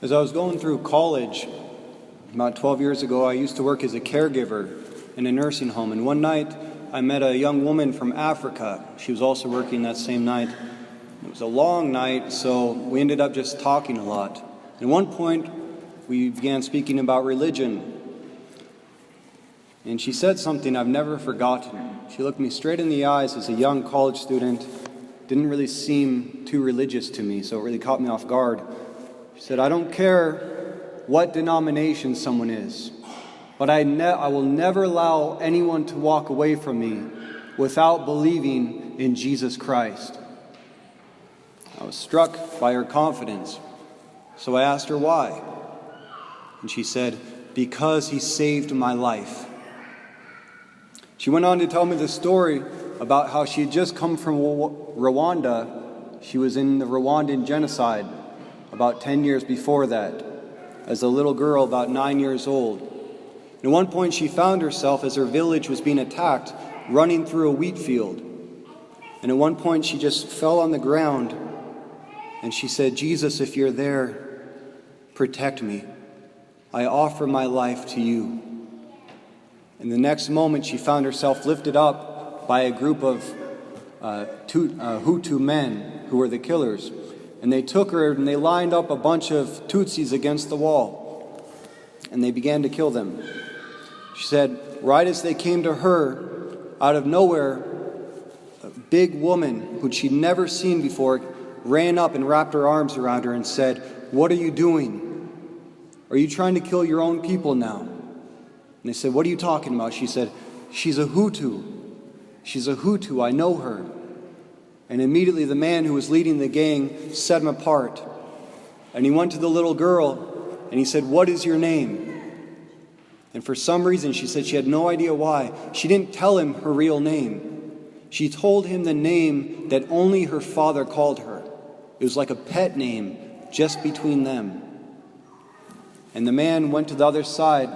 As I was going through college, about 12 years ago, I used to work as a caregiver in a nursing home. And one night, I met a young woman from Africa. She was also working that same night. It was a long night, so we ended up just talking a lot. At one point, we began speaking about religion. And she said something I've never forgotten. She looked me straight in the eyes as a young college student. Didn't really seem too religious to me, so it really caught me off guard. She said, "I don't care what denomination someone is, but I will never allow anyone to walk away from me without believing in Jesus Christ." I was struck by her confidence, so I asked her why. And she said, "Because he saved my life." She went on to tell me the story about how she had just come from Rwanda. She was in the Rwandan genocide about 10 years before that, as a little girl about 9 years old. And at one point she found herself, as her village was being attacked, running through a wheat field. And at one point she just fell on the ground and she said, "Jesus, if you're there, protect me. I offer my life to you." And the next moment she found herself lifted up by a group of Hutu men who were the killers. And they took her and they lined up a bunch of Tutsis against the wall. And they began to kill them. She said, right as they came to her, out of nowhere, a big woman who she'd never seen before ran up and wrapped her arms around her and said, "What are you doing? Are you trying to kill your own people now?" And they said, "What are you talking about?" She said, "She's a Hutu. She's a Hutu. I know her." And immediately the man who was leading the gang set him apart. And he went to the little girl and he said, "What is your name?" And for some reason, she said she had no idea why, she didn't tell him her real name. She told him the name that only her father called her. It was like a pet name just between them. And the man went to the other side,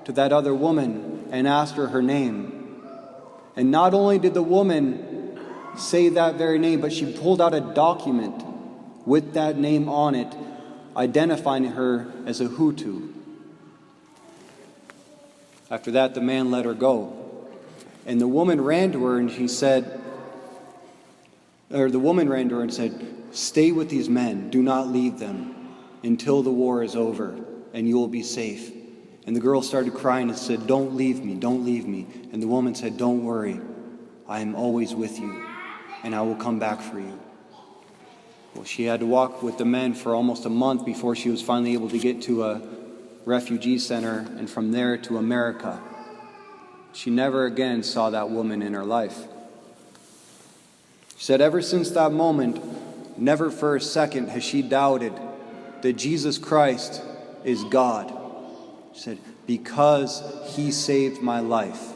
to that other woman, and asked her name. And not only did the woman say that very name, but she pulled out a document with that name on it, identifying her as a Hutu. After that, the man let her go. And the woman ran to her and said, "Stay with these men. Do not leave them until the war is over, and you will be safe." And the girl started crying and said, "Don't leave me, don't leave me." And the woman said, "Don't worry, I am always with you, and I will come back for you." Well, she had to walk with the men for almost a month before she was finally able to get to a refugee center, and from there to America. She never again saw that woman in her life. She said ever since that moment, never for a second has she doubted that Jesus Christ is God. She said, "Because he saved my life."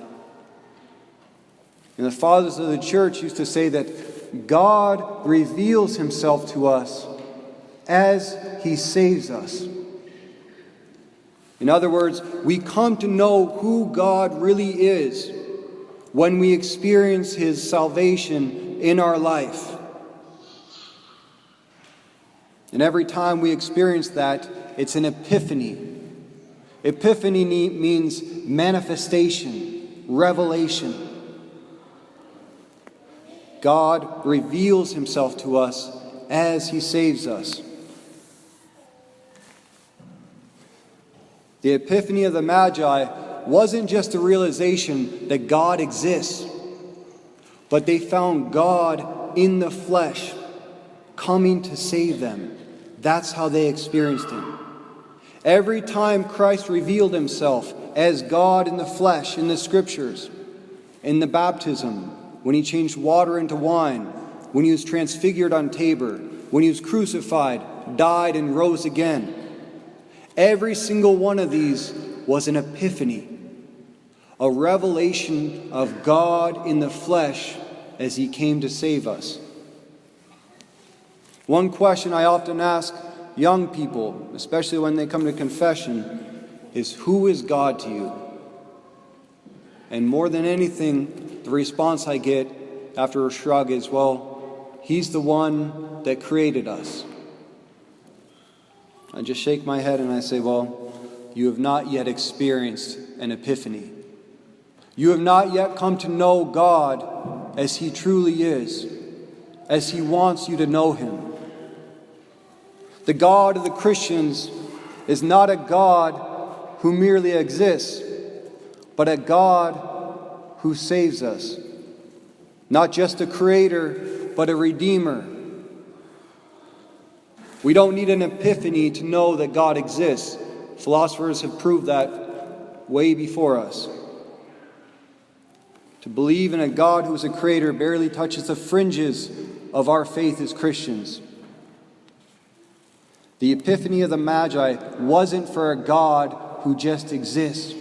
And the fathers of the church used to say that God reveals himself to us as he saves us. In other words, we come to know who God really is when we experience his salvation in our life. And every time we experience that, it's an epiphany. Epiphany means manifestation, revelation. God reveals himself to us as he saves us. The Epiphany of the Magi wasn't just a realization that God exists, but they found God in the flesh, coming to save them. That's how they experienced him. Every time Christ revealed himself as God in the flesh in the scriptures, in the baptism, when he changed water into wine, when he was transfigured on Tabor, when he was crucified, died, and rose again, every single one of these was an epiphany, a revelation of God in the flesh as he came to save us. One question I often ask young people, especially when they come to confession, is, who is God to you? And more than anything, the response I get after a shrug is, well, he's the one that created us. I just shake my head and I say, well, you have not yet experienced an epiphany. You have not yet come to know God as He truly is, as He wants you to know Him. The God of the Christians is not a God who merely exists, but a God who saves us. Not just a creator, but a redeemer. We don't need an epiphany to know that God exists. Philosophers have proved that way before us. To believe in a God who is a creator barely touches the fringes of our faith as Christians. The Epiphany of the Magi wasn't for a God who just exists,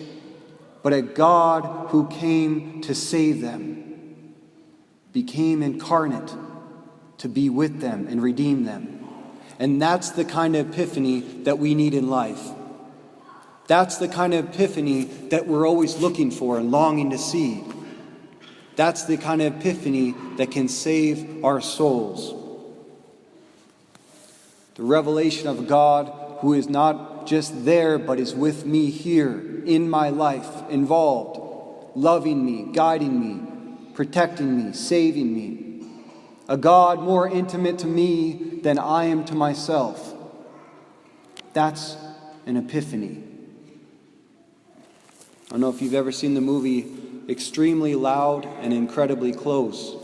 but a God who came to save them, became incarnate to be with them and redeem them. And that's the kind of epiphany that we need in life. That's the kind of epiphany that we're always looking for and longing to see. That's the kind of epiphany that can save our souls. The revelation of God who is not just there, but is with me here, in my life, involved, loving me, guiding me, protecting me, saving me. A God more intimate to me than I am to myself. That's an epiphany. I don't know if you've ever seen the movie Extremely Loud and Incredibly Close.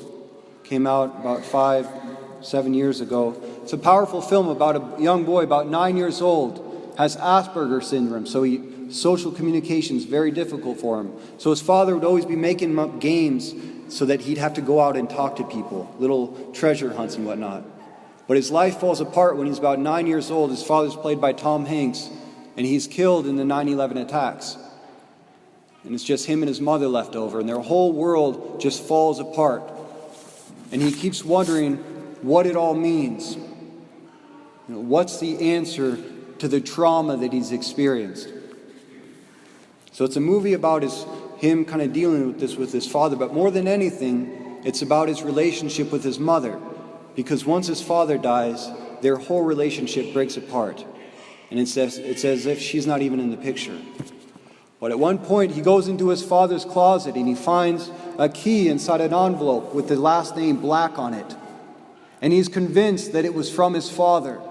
Came out about 5-7 years ago. It's a powerful film about a young boy about 9 years old, has Asperger's syndrome, so social communication is very difficult for him. So his father would always be making him up games so that he'd have to go out and talk to people, little treasure hunts and whatnot. But his life falls apart when he's about 9 years old. His father's played by Tom Hanks, and he's killed in the 9/11 attacks. And it's just him and his mother left over, and their whole world just falls apart. And he keeps wondering what it all means. What's the answer to the trauma that he's experienced? So it's a movie about him kind of dealing with this with his father, but more than anything, it's about his relationship with his mother. Because once his father dies, their whole relationship breaks apart. And it's as if she's not even in the picture. But at one point, he goes into his father's closet and he finds a key inside an envelope with the last name Black on it. And he's convinced that it was from his father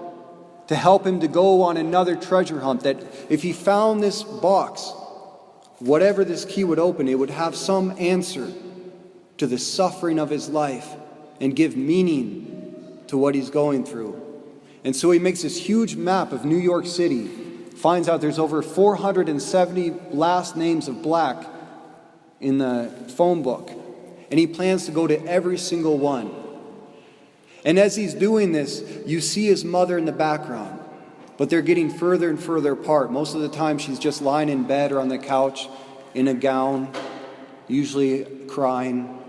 to help him to go on another treasure hunt, that if he found this box, whatever this key would open, it would have some answer to the suffering of his life and give meaning to what he's going through. And so he makes this huge map of New York City, finds out there's over 470 last names of Black in the phone book, and he plans to go to every single one. And as he's doing this, you see his mother in the background, but they're getting further and further apart. Most of the time she's just lying in bed or on the couch in a gown, usually crying,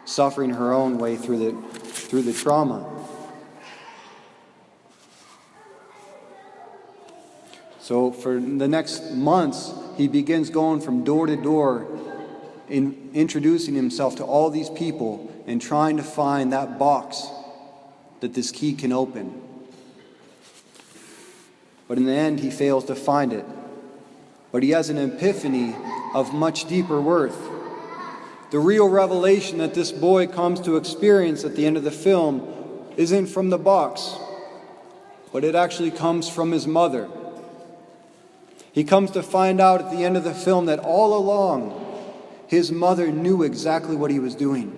suffering her own way through the trauma. So for the next months, he begins going from door to door, introducing himself to all these people and trying to find that box that this key can open. But in the end, he fails to find it. But he has an epiphany of much deeper worth. The real revelation that this boy comes to experience at the end of the film isn't from the box, but it actually comes from his mother. He comes to find out at the end of the film that all along, his mother knew exactly what he was doing.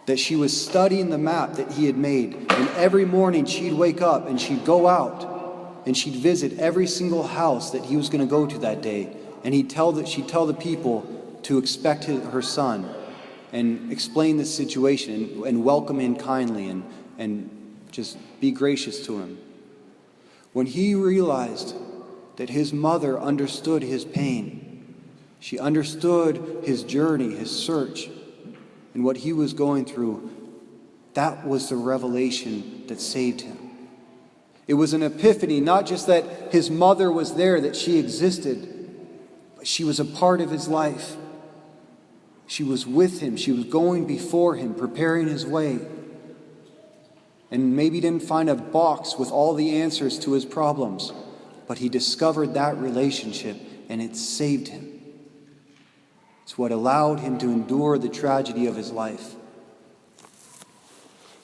That she was studying the map that he had made. And every morning she'd wake up and she'd go out and she'd visit every single house that he was going to go to that day. And she'd tell the people to expect her son and explain the situation and welcome him kindly and just be gracious to him. When he realized that his mother understood his pain, she understood his journey, his search, and what he was going through, that was the revelation that saved him. It was an epiphany, not just that his mother was there, that she existed, but she was a part of his life. She was with him. She was going before him, preparing his way. and maybe didn't find a box with all the answers to his problems, but he discovered that relationship and it saved him. It's what allowed him to endure the tragedy of his life.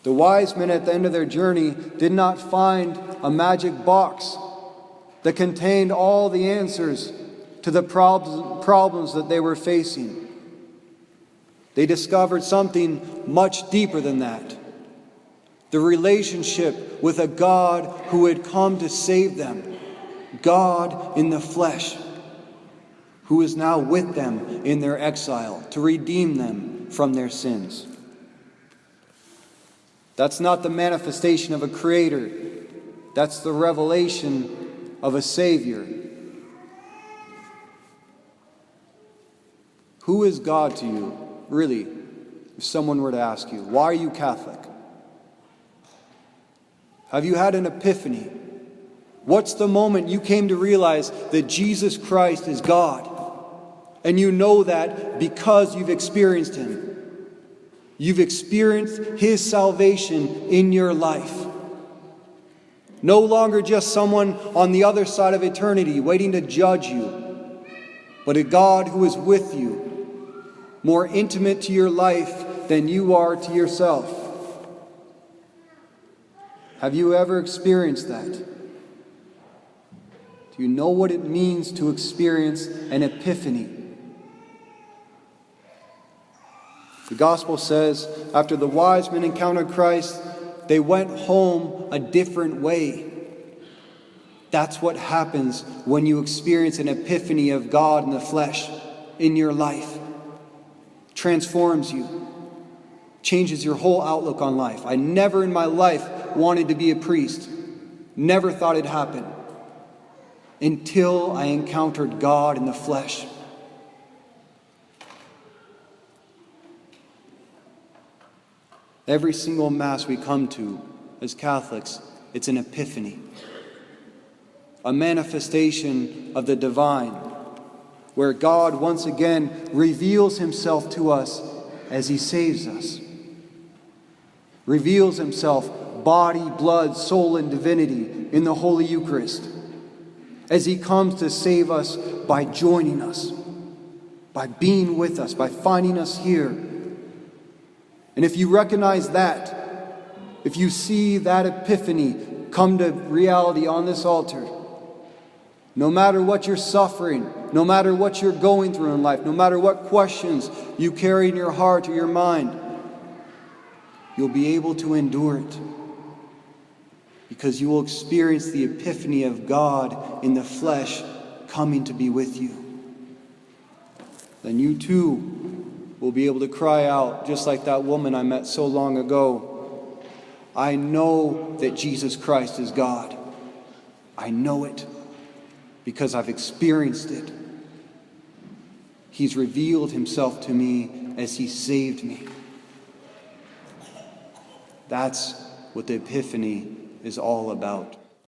The wise men at the end of their journey did not find a magic box that contained all the answers to the problems that they were facing. They discovered something much deeper than that. The relationship with a God who had come to save them. God in the flesh, who is now with them in their exile to redeem them from their sins. That's not the manifestation of a creator. That's the revelation of a Savior. Who is God to you, really, if someone were to ask you? Why are you Catholic? Have you had an epiphany? What's the moment you came to realize that Jesus Christ is God? And you know that because you've experienced Him. You've experienced His salvation in your life. No longer just someone on the other side of eternity waiting to judge you, but a God who is with you, more intimate to your life than you are to yourself. Have you ever experienced that? Do you know what it means to experience an epiphany? The gospel says, after the wise men encountered Christ, they went home a different way. That's what happens when you experience an epiphany of God in the flesh in your life. Transforms you. Changes your whole outlook on life. I never in my life wanted to be a priest. Never thought it'd happen. Until I encountered God in the flesh. Every single Mass we come to as Catholics, it's an epiphany. A manifestation of the divine, where God once again reveals Himself to us as He saves us. Reveals Himself, body, blood, soul, and divinity in the Holy Eucharist, as He comes to save us by joining us, by being with us, by finding us here. And if you recognize that, if you see that epiphany come to reality on this altar, no matter what you're suffering, no matter what you're going through in life, no matter what questions you carry in your heart or your mind, you'll be able to endure it. Because you will experience the epiphany of God in the flesh coming to be with you. Then you too will be able to cry out, just like that woman I met so long ago, I know that Jesus Christ is God. I know it because I've experienced it. He's revealed Himself to me as He saved me. That's what the Epiphany is all about.